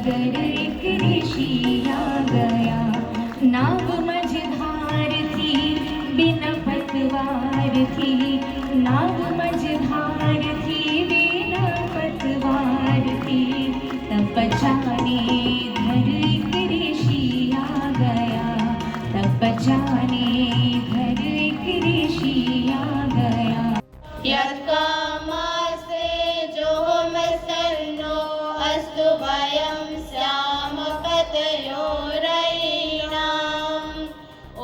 सागर एक ऋषि आ गया, नाव मझधार थी बिना पतवार थी, नाव मझधार थी बिना पतवार थी, तब बचाने धर एक ऋषि आ गया, तब बचाने धर एक ऋषि आ गया। यत्कामास्ते जोमसन्नो अस्तु भयं स्याम पतयोरयिणाम्।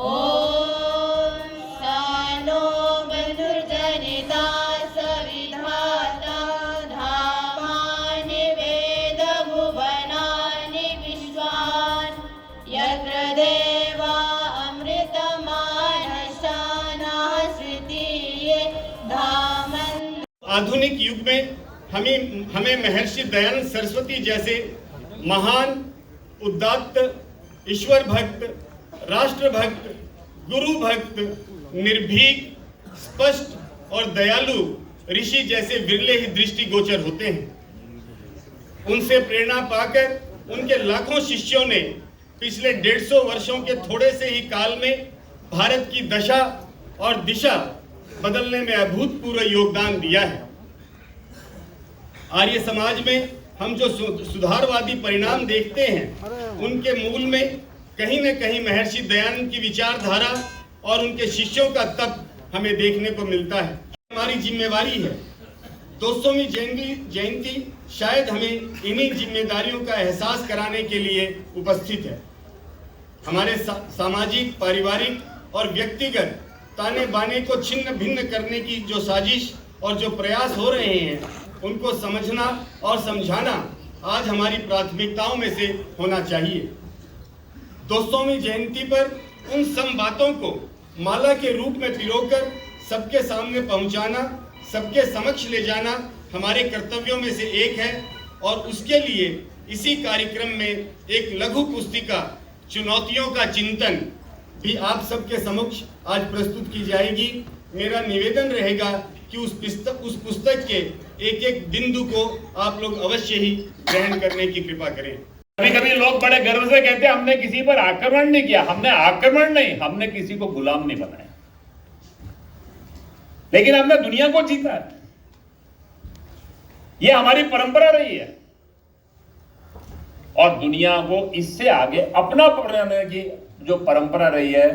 ॐ सानो बन्धुर्जनिता सविधाता धामानि वेदभुवनानि विश्वान् यत्र देवा अमृतमानशानाः श्रुतीये धामन्। आधुनिक युग में हमें महर्षि दयानंद सरस्वती जैसे महान, उदात्त, ईश्वर भक्त, राष्ट्र भक्त, गुरु भक्त, निर्भीक, स्पष्ट और दयालु ऋषि जैसे विरले ही दृष्टिगोचर होते हैं। उनसे प्रेरणा पाकर उनके लाखों शिष्यों ने पिछले 150 वर्षों के थोड़े से ही काल में भारत की दशा और दिशा बदलने में अभूतपूर्व योगदान दिया है। आर्य समाज में हम जो सुधारवादी परिणाम देखते हैं, उनके मूल में कहीं न कहीं महर्षि दयानंद की विचारधारा और उनके शिष्यों का तप हमें देखने को मिलता है। हमारी जिम्मेवारी है। 200वीं जयंती शायद हमें इन्हीं जिम्मेदारियों का एहसास कराने के लिए उपस्थित है। हमारे सामाजिक, पारिवारिक और व्यक्तिगत ताने बाने को छिन्न भिन्न करने की जो साजिश और जो प्रयास हो रहे हैं, उनको समझना और समझाना आज हमारी प्राथमिकताओं में से होना चाहिए। 200वीं जयंती पर उन सम बातों को माला के रूप में पिरोकर सबके सामने पहुंचाना, सबके समक्ष ले जाना हमारे कर्तव्यों में से एक है और उसके लिए इसी कार्यक्रम में एक लघु पुस्तिका चुनौतियों का चिंतन भी आप सबके समक्ष आज प्रस्तुत की जाएगी। मेरा निवेदन रहेगा कि उस पुस्तक के एक एक बिंदु को आप लोग अवश्य ही ग्रहण करने की कृपा करें। कभी कभी लोग बड़े गर्व से कहते हैं हमने किसी पर आक्रमण नहीं किया। हमने आक्रमण नहीं, हमने किसी को गुलाम नहीं बनाया, लेकिन हमने दुनिया को जीता है। यह हमारी परंपरा रही है और दुनिया को इससे आगे अपना बनाने की जो परंपरा रही है,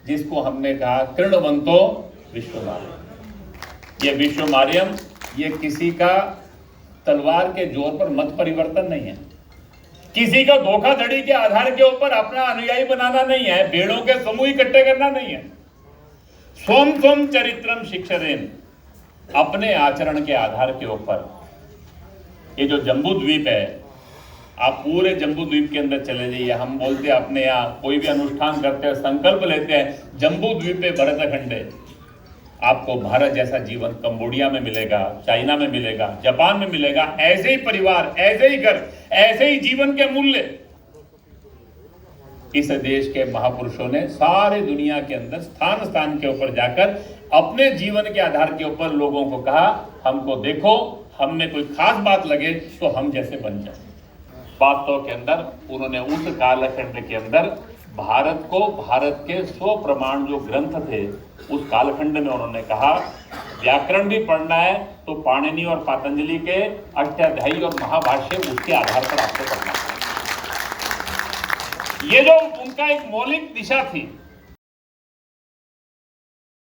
जिसको हमने कहा कृणवंतो विश्वमार्यम। ये विश्वमार्यम ये किसी का तलवार के जोर पर मत परिवर्तन नहीं है, किसी का धोखाधड़ी के आधार के ऊपर अपना अनुयायी बनाना नहीं है, भेड़ों के समूह इकट्ठे करना नहीं है। स्वम स्वम चरित्रम शिक्षरेन, अपने आचरण के आधार के ऊपर। ये जो जम्बू द्वीप है, आप पूरे जम्बू द्वीप के अंदर चले जाइए। हम बोलते हैं अपने यहाँ कोई भी अनुष्ठान करते हैं, संकल्प लेते हैं जम्बू द्वीप पे भरतखंड है। आपको भारत जैसा जीवन कंबोडिया में मिलेगा, चाइना में मिलेगा, जापान में मिलेगा। ऐसे ही परिवार, ऐसे ही घर, ऐसे ही जीवन के मूल्य इस देश के महापुरुषों ने सारे दुनिया के अंदर स्थान स्थान के ऊपर जाकर अपने जीवन के आधार के ऊपर लोगों को कहा, हमको देखो, हमने कोई खास बात लगे तो हम जैसे बन जाए। वास्तव के अंदर उन्होंने उस कालखंड के अंदर भारत को, भारत के 100 प्रमाण जो ग्रंथ थे, उस कालखंड में उन्होंने कहा व्याकरण भी पढ़ना है तो पाणिनि और पतंजलि के अष्टाध्यायी और महाभाष्य उसके आधार पर आपको पढ़ना है। ये जो उनका एक मौलिक दिशा थी,